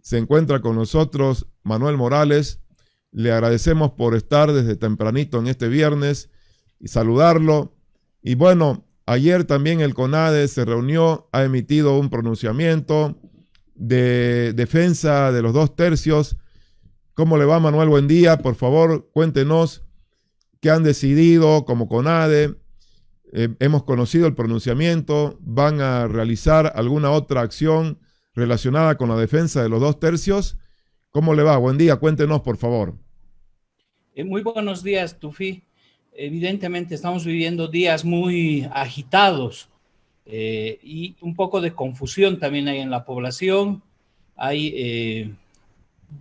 Se encuentra con nosotros Manuel Morales. Le agradecemos por estar desde tempranito en este viernes y saludarlo. Y bueno, ayer también el CONADE se reunió, ha emitido un pronunciamiento de defensa de los 2 tercios. ¿Cómo le va, Manuel? Buen día. Por favor, cuéntenos qué han decidido como CONADE. Hemos conocido el pronunciamiento. ¿Van a realizar alguna otra acción relacionada con la defensa de los 2 tercios? ¿Cómo le va? Buen día. Cuéntenos, por favor. Muy buenos días, Tufi. Evidentemente estamos viviendo días muy agitados y un poco de confusión también hay en la población. Hay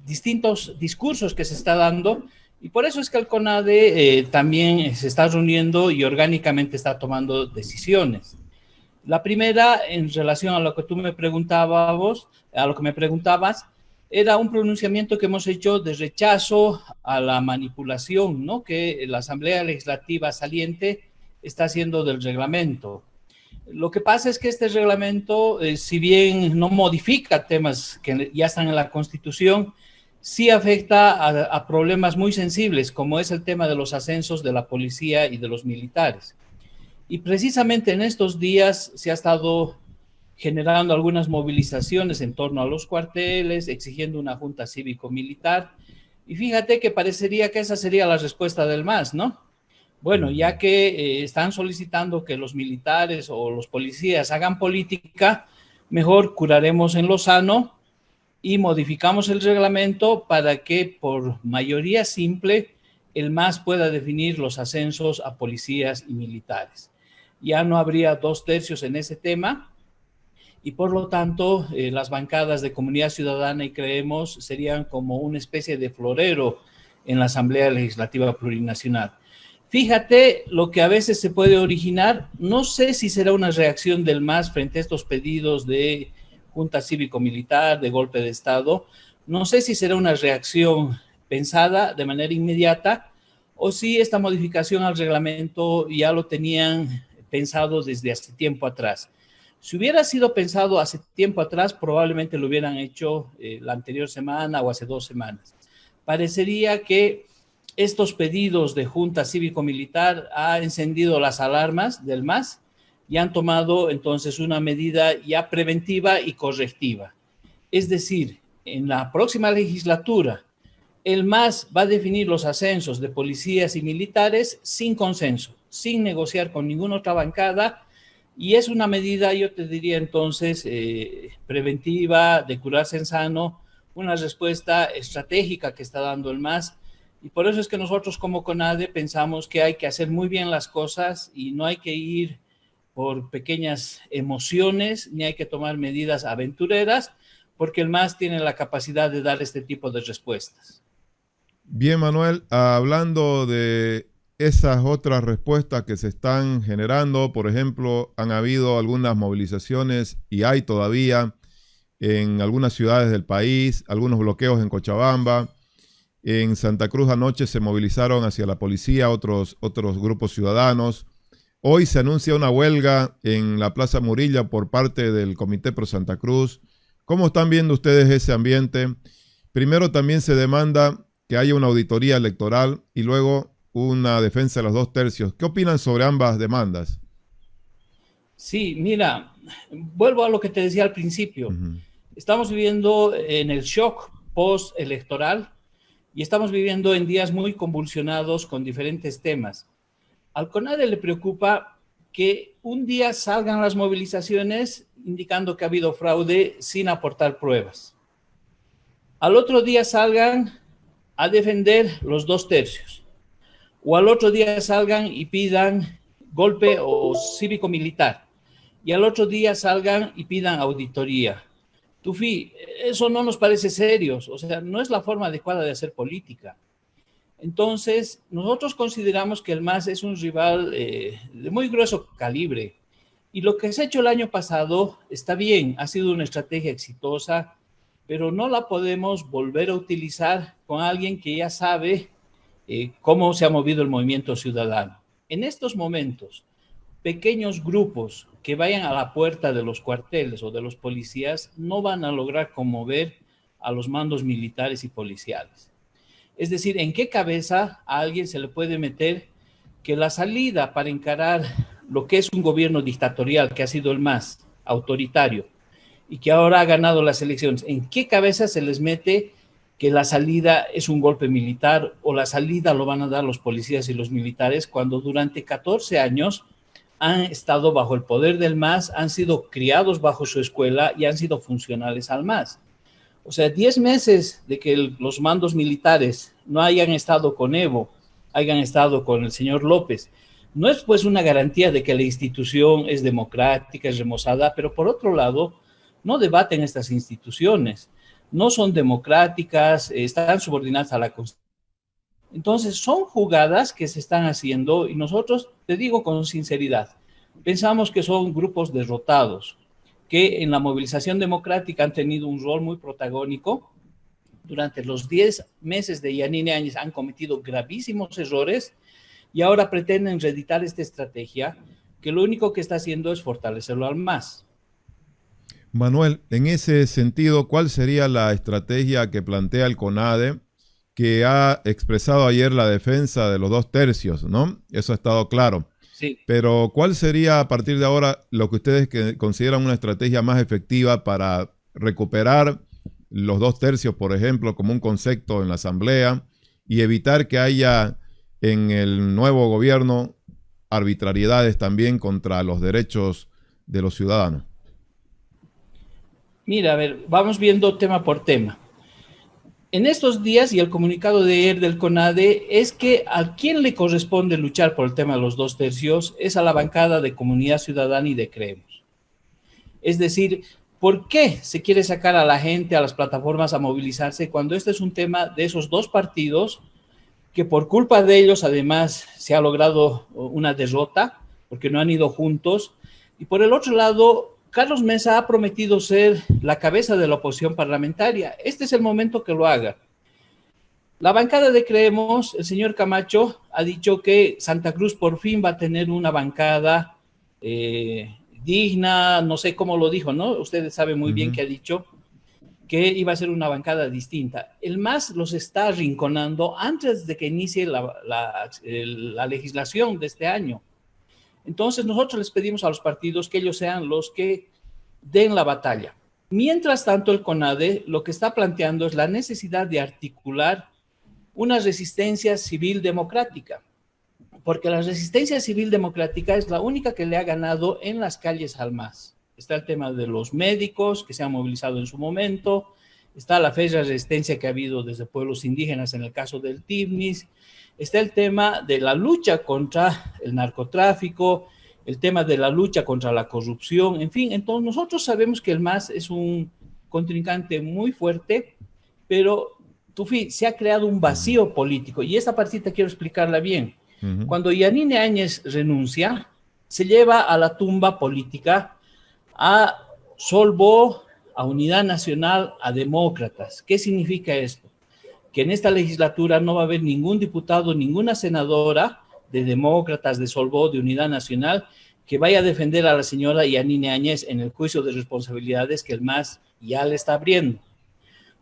distintos discursos que se está dando y por eso es que el CONADE también se está reuniendo y orgánicamente está tomando decisiones. La primera, en relación a lo que tú me preguntabas, era un pronunciamiento que hemos hecho de rechazo a la manipulación, ¿no?, que la Asamblea Legislativa saliente está haciendo del reglamento. Lo que pasa es que este reglamento, si bien no modifica temas que ya están en la Constitución, sí afecta a problemas muy sensibles, como es el tema de los ascensos de la policía y de los militares. Y precisamente en estos días se ha estado generando algunas movilizaciones en torno a los cuarteles, exigiendo una junta cívico-militar. Y fíjate que parecería que esa sería la respuesta del MAS, ¿no? Bueno, ya que están solicitando que los militares o los policías hagan política, mejor curaremos en lo sano y modificamos el reglamento para que por mayoría simple el MAS pueda definir los ascensos a policías y militares. Ya no habría 2 tercios en ese tema y por lo tanto las bancadas de Comunidad Ciudadana y Creemos serían como una especie de florero en la Asamblea Legislativa Plurinacional. Fíjate lo que a veces se puede originar, no sé si será una reacción del MAS frente a estos pedidos de junta cívico-militar, de golpe de Estado, no sé si será una reacción pensada de manera inmediata o si esta modificación al reglamento ya lo tenían pensado desde hace tiempo atrás. Si hubiera sido pensado hace tiempo atrás, probablemente lo hubieran hecho la anterior semana o hace 2 semanas. Parecería que estos pedidos de junta cívico-militar han encendido las alarmas del MAS y han tomado entonces una medida ya preventiva y correctiva. Es decir, en la próxima legislatura, el MAS va a definir los ascensos de policías y militares sin consenso, sin negociar con ninguna otra bancada, y es una medida, yo te diría entonces, preventiva, de curarse en sano, una respuesta estratégica que está dando el MAS, y por eso es que nosotros como CONADE pensamos que hay que hacer muy bien las cosas y no hay que ir por pequeñas emociones, ni hay que tomar medidas aventureras, porque el MAS tiene la capacidad de dar este tipo de respuestas. Bien, Manuel, hablando de esas otras respuestas que se están generando, por ejemplo, han habido algunas movilizaciones y hay todavía en algunas ciudades del país, algunos bloqueos en Cochabamba. En Santa Cruz anoche se movilizaron hacia la policía otros grupos ciudadanos. Hoy se anuncia una huelga en la Plaza Murilla por parte del Comité Pro Santa Cruz. ¿Cómo están viendo ustedes ese ambiente? Primero también se demanda que haya una auditoría electoral y luego una defensa de los 2 tercios. ¿Qué opinan sobre ambas demandas? Sí, mira, vuelvo a lo que te decía al principio. Ujú. Estamos viviendo en el shock post-electoral y estamos viviendo en días muy convulsionados con diferentes temas. Al CONADE le preocupa que un día salgan las movilizaciones indicando que ha habido fraude sin aportar pruebas. Al otro día salgan a defender los 2 tercios. O al otro día salgan y pidan golpe o cívico-militar. Y al otro día salgan y pidan auditoría. Tufi, eso no nos parece serio, o sea, no es la forma adecuada de hacer política. Entonces, nosotros consideramos que el MAS es un rival de muy grueso calibre. Y lo que se ha hecho el año pasado está bien, ha sido una estrategia exitosa, pero no la podemos volver a utilizar con alguien que ya sabe cómo se ha movido el movimiento ciudadano. En estos momentos, pequeños grupos que vayan a la puerta de los cuarteles o de los policías no van a lograr conmover a los mandos militares y policiales. Es decir, ¿en qué cabeza a alguien se le puede meter que la salida para encarar lo que es un gobierno dictatorial, que ha sido el más autoritario y que ahora ha ganado las elecciones, en qué cabeza se les mete que la salida es un golpe militar o la salida lo van a dar los policías y los militares cuando durante 14 años han estado bajo el poder del MAS, han sido criados bajo su escuela y han sido funcionales al MAS? O sea, 10 meses de que los mandos militares no hayan estado con Evo, hayan estado con el señor López, no es pues una garantía de que la institución es democrática, es remozada, pero por otro lado, no debaten estas instituciones, no son democráticas, están subordinadas a la Constitución. Entonces, son jugadas que se están haciendo y nosotros, te digo con sinceridad, pensamos que son grupos derrotados, que en la movilización democrática han tenido un rol muy protagónico. Durante los 10 meses de Yanine Áñez han cometido gravísimos errores y ahora pretenden reeditar esta estrategia que lo único que está haciendo es fortalecerlo al MAS. Manuel, en ese sentido, ¿cuál sería la estrategia que plantea el CONADE, que ha expresado ayer la defensa de los 2/3, ¿no? Eso ha estado claro. Sí. Pero ¿cuál sería a partir de ahora lo que ustedes consideran una estrategia más efectiva para recuperar los 2/3, por ejemplo, como un concepto en la Asamblea y evitar que haya en el nuevo gobierno arbitrariedades también contra los derechos de los ciudadanos? Mira, a ver, vamos viendo tema por tema. En estos días, y el comunicado de ayer del CONADE, es que a quien le corresponde luchar por el tema de los 2/3 es a la bancada de Comunidad Ciudadana y de Creemos. Es decir, ¿por qué se quiere sacar a la gente, a las plataformas a movilizarse cuando este es un tema de esos dos partidos que por culpa de ellos además se ha logrado una derrota porque no han ido juntos? Y por el otro lado, Carlos Mesa ha prometido ser la cabeza de la oposición parlamentaria. Este es el momento que lo haga. La bancada de Creemos, el señor Camacho, ha dicho que Santa Cruz por fin va a tener una bancada digna, no sé cómo lo dijo, ¿no? Ustedes saben muy bien que ha dicho que iba a ser una bancada distinta. El MAS los está arrinconando antes de que inicie la legislación de este año. Entonces, nosotros les pedimos a los partidos que ellos sean los que den la batalla. Mientras tanto, el CONADE lo que está planteando es la necesidad de articular una resistencia civil democrática, porque la resistencia civil democrática es la única que le ha ganado en las calles al MAS. Está el tema de los médicos que se han movilizado en su momento, está la férrea resistencia que ha habido desde pueblos indígenas en el caso del TIBNIS, está el tema de la lucha contra el narcotráfico, el tema de la lucha contra la corrupción, en fin. Entonces nosotros sabemos que el MAS es un contrincante muy fuerte, pero Tufi, se ha creado un vacío político y esta partita quiero explicarla bien. Cuando Yanine Áñez renuncia, se lleva a la tumba política a Solvo, a Unidad Nacional, a Demócratas. ¿Qué significa esto? Que en esta legislatura no va a haber ningún diputado, ninguna senadora de Demócratas, de Solvo, de Unidad Nacional, que vaya a defender a la señora Yanine Áñez en el juicio de responsabilidades que el MAS ya le está abriendo.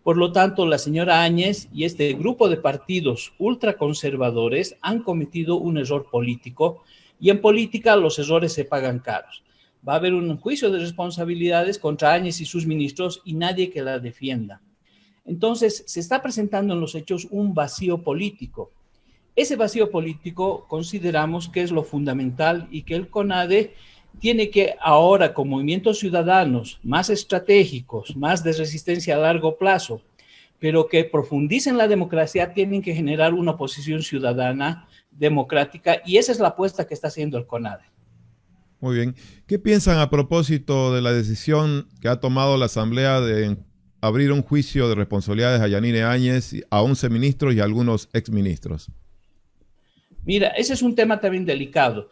Por lo tanto, la señora Áñez y este grupo de partidos ultraconservadores han cometido un error político y en política los errores se pagan caros. Va a haber un juicio de responsabilidades contra Áñez y sus ministros y nadie que la defienda. Entonces, se está presentando en los hechos un vacío político. Ese vacío político consideramos que es lo fundamental y que el CONADE tiene que ahora, con movimientos ciudadanos más estratégicos, más de resistencia a largo plazo, pero que profundicen la democracia, tienen que generar una oposición ciudadana democrática y esa es la apuesta que está haciendo el CONADE. Muy bien. ¿Qué piensan a propósito de la decisión que ha tomado la Asamblea de abrir un juicio de responsabilidades a Yanine Áñez, a 11 ministros y a algunos exministros? Mira, ese es un tema también delicado.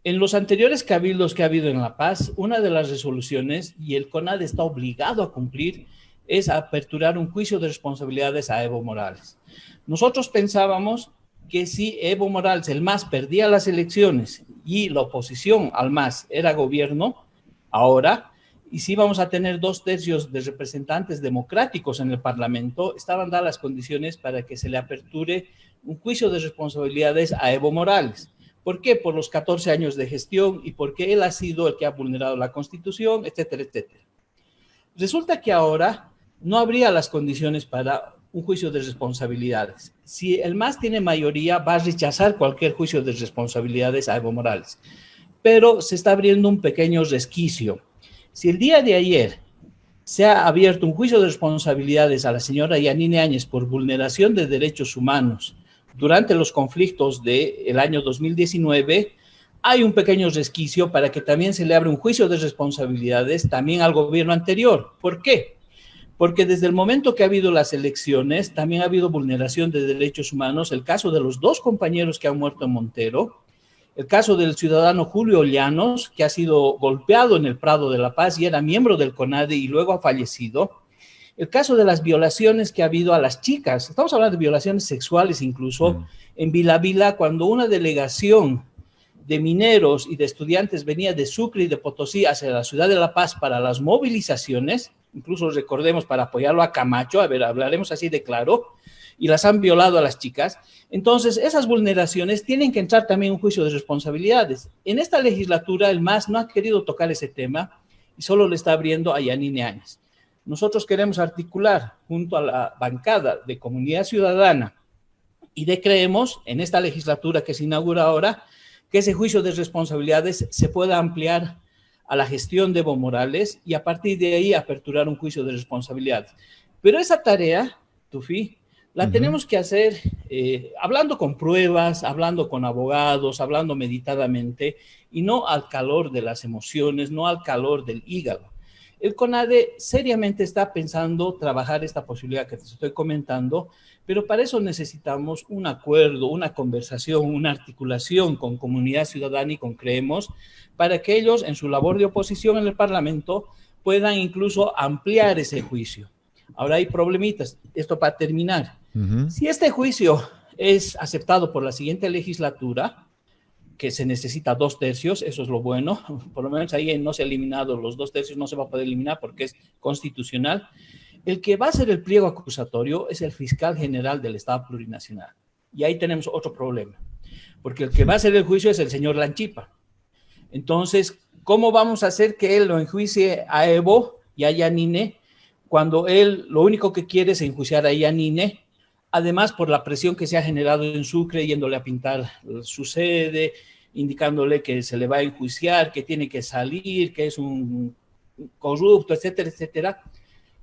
En los anteriores cabildos que ha habido en La Paz, una de las resoluciones, y el CONADE está obligado a cumplir, es aperturar un juicio de responsabilidades a Evo Morales. Nosotros pensábamos que si Evo Morales, el MAS, perdía las elecciones y la oposición al MAS era gobierno, ahora y si vamos a tener 2/3 de representantes democráticos en el Parlamento, estaban dadas las condiciones para que se le aperture un juicio de responsabilidades a Evo Morales. ¿Por qué? Por los 14 años de gestión y porque él ha sido el que ha vulnerado la Constitución, etcétera, etcétera. Resulta que ahora no habría las condiciones para un juicio de responsabilidades. Si el MAS tiene mayoría, va a rechazar cualquier juicio de responsabilidades a Evo Morales. Pero se está abriendo un pequeño resquicio. Si el día de ayer se ha abierto un juicio de responsabilidades a la señora Yanine Áñez por vulneración de derechos humanos durante los conflictos del año 2019, hay un pequeño resquicio para que también se le abra un juicio de responsabilidades también al gobierno anterior. ¿Por qué? Porque desde el momento que ha habido las elecciones, también ha habido vulneración de derechos humanos. El caso de los 2 compañeros que han muerto en Montero, el caso del ciudadano Julio Llanos, que ha sido golpeado en el Prado de la Paz y era miembro del CONADE y luego ha fallecido. El caso de las violaciones que ha habido a las chicas, estamos hablando de violaciones sexuales incluso, en Vila Vila, cuando una delegación de mineros y de estudiantes venía de Sucre y de Potosí hacia la ciudad de La Paz para las movilizaciones, incluso recordemos para apoyarlo a Camacho, a ver, hablaremos así de claro, y las han violado a las chicas. Entonces, esas vulneraciones tienen que entrar también en un juicio de responsabilidades. En esta legislatura, el MAS no ha querido tocar ese tema y solo le está abriendo a Yanine Áñez. Nosotros queremos articular junto a la bancada de Comunidad Ciudadana y de Creemos, en esta legislatura que se inaugura ahora, que ese juicio de responsabilidades se pueda ampliar a la gestión de Evo Morales y a partir de ahí aperturar un juicio de responsabilidades. Pero esa tarea, Tufi, la tenemos que hacer hablando con pruebas, hablando con abogados, hablando meditadamente y no al calor de las emociones, no al calor del hígado. El CONADE seriamente está pensando trabajar esta posibilidad que te estoy comentando, pero para eso necesitamos un acuerdo, una conversación, una articulación con Comunidad Ciudadana y con Creemos, para que ellos en su labor de oposición en el Parlamento puedan incluso ampliar ese juicio. Ahora hay problemitas, esto para terminar. Si este juicio es aceptado por la siguiente legislatura, que se necesita 2/3, eso es lo bueno, por lo menos ahí no se ha eliminado los 2/3, no se va a poder eliminar porque es constitucional. El que va a ser el pliego acusatorio es el fiscal general del Estado Plurinacional. Y ahí tenemos otro problema, porque el que va a hacer el juicio es el señor Lanchipa. Entonces, ¿cómo vamos a hacer que él lo enjuicie a Evo y a Yanine cuando él lo único que quiere es enjuiciar a Yanine? Además, por la presión que se ha generado en Sucre, yéndole a pintar su sede, indicándole que se le va a enjuiciar, que tiene que salir, que es un corrupto, etcétera, etcétera.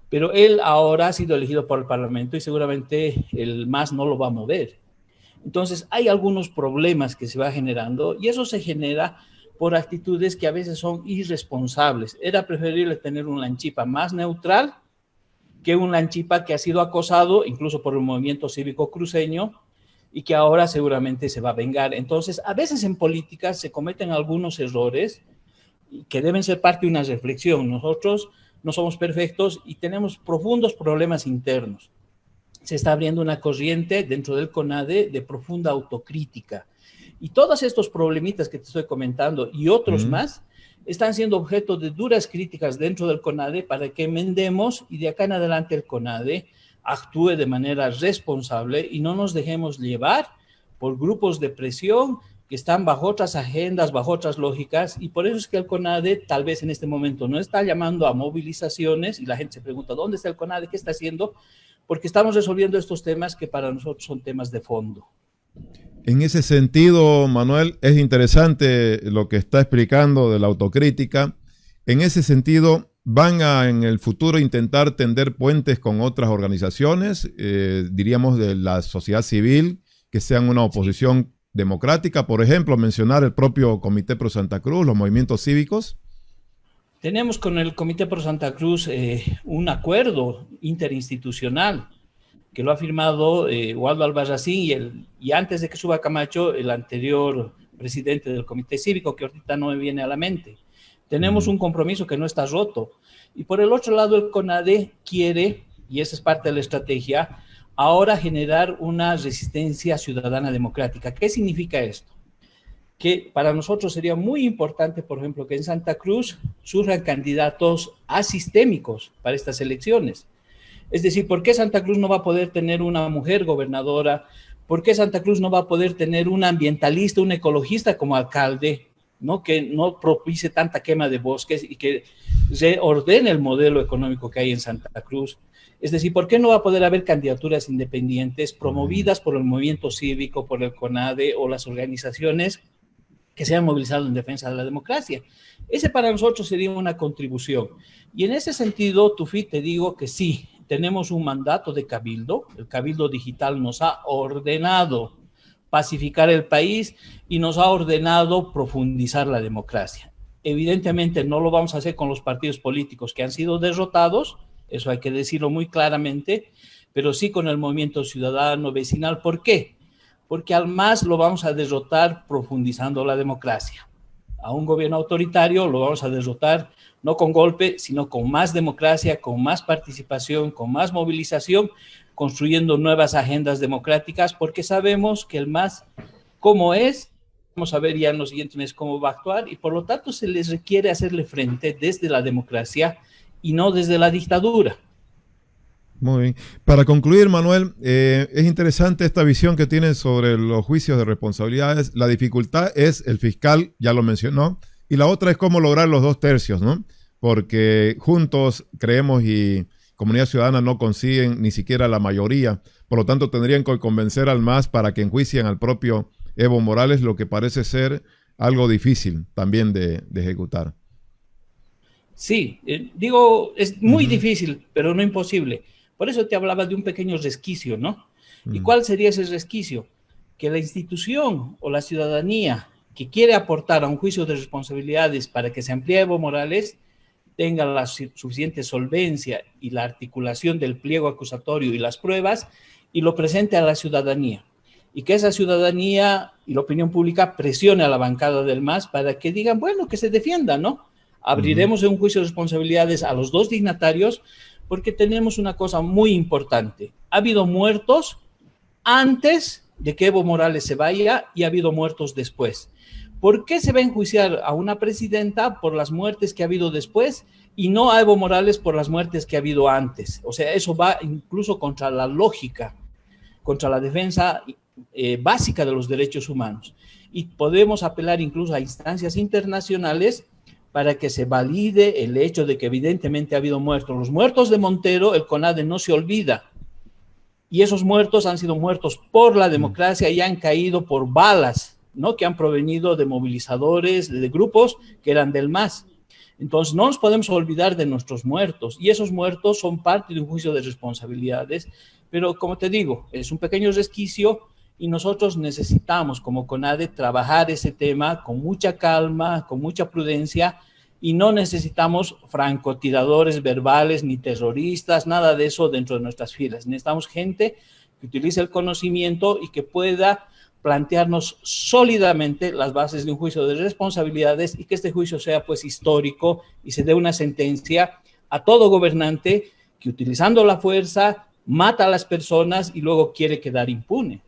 Pero él ahora ha sido elegido por el Parlamento y seguramente el MAS no lo va a mover. Entonces, hay algunos problemas que se va generando y eso se genera por actitudes que a veces son irresponsables. Era preferible tener un Lanchipa más neutral que un Lanchipa que ha sido acosado incluso por el movimiento cívico cruceño y que ahora seguramente se va a vengar. Entonces, a veces en política se cometen algunos errores que deben ser parte de una reflexión. Nosotros no somos perfectos y tenemos profundos problemas internos. Se está abriendo una corriente dentro del CONADE de profunda autocrítica. Y todos estos problemitas que te estoy comentando y otros más están siendo objeto de duras críticas dentro del CONADE para que enmendemos y de acá en adelante el CONADE actúe de manera responsable y no nos dejemos llevar por grupos de presión que están bajo otras agendas, bajo otras lógicas, y por eso es que el CONADE tal vez en este momento no está llamando a movilizaciones y la gente se pregunta, ¿dónde está el CONADE? ¿Qué está haciendo? Porque estamos resolviendo estos temas que para nosotros son temas de fondo. En ese sentido, Manuel, es interesante lo que está explicando de la autocrítica. En ese sentido, ¿van a en el futuro intentar tender puentes con otras organizaciones, diríamos de la sociedad civil, que sean una oposición democrática? Por ejemplo, mencionar el propio Comité Pro Santa Cruz, los movimientos cívicos. Tenemos con el Comité Pro Santa Cruz un acuerdo interinstitucional que lo ha firmado Waldo Albarracín y antes de que suba Camacho, el anterior presidente del Comité Cívico, que ahorita no me viene a la mente. Tenemos un compromiso que no está roto. Y por el otro lado, el CONADE quiere, y esa es parte de la estrategia, ahora generar una resistencia ciudadana democrática. ¿Qué significa esto? que para nosotros sería muy importante, por ejemplo, que en Santa Cruz surjan candidatos asistémicos para estas elecciones. Es decir, ¿por qué Santa Cruz no va a poder tener una mujer gobernadora? ¿Por qué Santa Cruz no va a poder tener un ambientalista, un ecologista como alcalde, ¿no? Que no propicie tanta quema de bosques y que reordene el modelo económico que hay en Santa Cruz? Es decir, ¿por qué no va a poder haber candidaturas independientes promovidas por el movimiento cívico, por el CONADE o las organizaciones que se han movilizado en defensa de la democracia? Ese para nosotros sería una contribución. Y en ese sentido, Tufi, te digo que sí, tenemos un mandato de cabildo. El cabildo digital nos ha ordenado pacificar el país y nos ha ordenado profundizar la democracia. Evidentemente no lo vamos a hacer con los partidos políticos que han sido derrotados, eso hay que decirlo muy claramente, pero sí con el movimiento ciudadano vecinal. ¿Por qué? Porque al MAS lo vamos a derrotar profundizando la democracia. A un gobierno autoritario lo vamos a derrotar no con golpe, sino con más democracia, con más participación, con más movilización, construyendo nuevas agendas democráticas, porque sabemos que el MAS, como es, vamos a ver ya en los siguientes meses cómo va a actuar, y por lo tanto se les requiere hacerle frente desde la democracia y no desde la dictadura. Muy bien. Para concluir, Manuel, es interesante esta visión que tienen sobre los juicios de responsabilidades. La dificultad es el fiscal, ya lo mencionó, y la otra es cómo lograr los 2/3, ¿no? Porque juntos creemos y Comunidad Ciudadana no consiguen ni siquiera la mayoría. Por lo tanto, tendrían que convencer al MAS para que enjuicien al propio Evo Morales, lo que parece ser algo difícil también de ejecutar. Sí, digo, es muy difícil, pero no imposible. Por eso te hablaba de un pequeño resquicio, ¿no? ¿Y cuál sería ese resquicio? Que la institución o la ciudadanía que quiere aportar a un juicio de responsabilidades para que se amplíe Evo Morales tenga la suficiente solvencia y la articulación del pliego acusatorio y las pruebas y lo presente a la ciudadanía. Y que esa ciudadanía y la opinión pública presione a la bancada del MAS para que digan, bueno, que se defienda, ¿no? Abriremos un juicio de responsabilidades a los dos dignatarios porque tenemos una cosa muy importante. Ha habido muertos antes de que Evo Morales se vaya y ha habido muertos después. ¿Por qué se va a enjuiciar a una presidenta por las muertes que ha habido después y no a Evo Morales por las muertes que ha habido antes? O sea, eso va incluso contra la lógica, contra la defensa básica de los derechos humanos. Y podemos apelar incluso a instancias internacionales para que se valide el hecho de que evidentemente ha habido muertos. Los muertos de Montero, el CONADE no se olvida. Y esos muertos han sido muertos por la democracia y han caído por balas, ¿no? Que han provenido de movilizadores, de grupos que eran del MAS. Entonces, no nos podemos olvidar de nuestros muertos. Y esos muertos son parte de un juicio de responsabilidades. Pero, como te digo, es un pequeño resquicio y nosotros necesitamos, como CONADE, trabajar ese tema con mucha calma, con mucha prudencia, y no necesitamos francotiradores verbales ni terroristas, nada de eso dentro de nuestras filas. Necesitamos gente que utilice el conocimiento y que pueda plantearnos sólidamente las bases de un juicio de responsabilidades y que este juicio sea pues histórico y se dé una sentencia a todo gobernante que utilizando la fuerza mata a las personas y luego quiere quedar impune.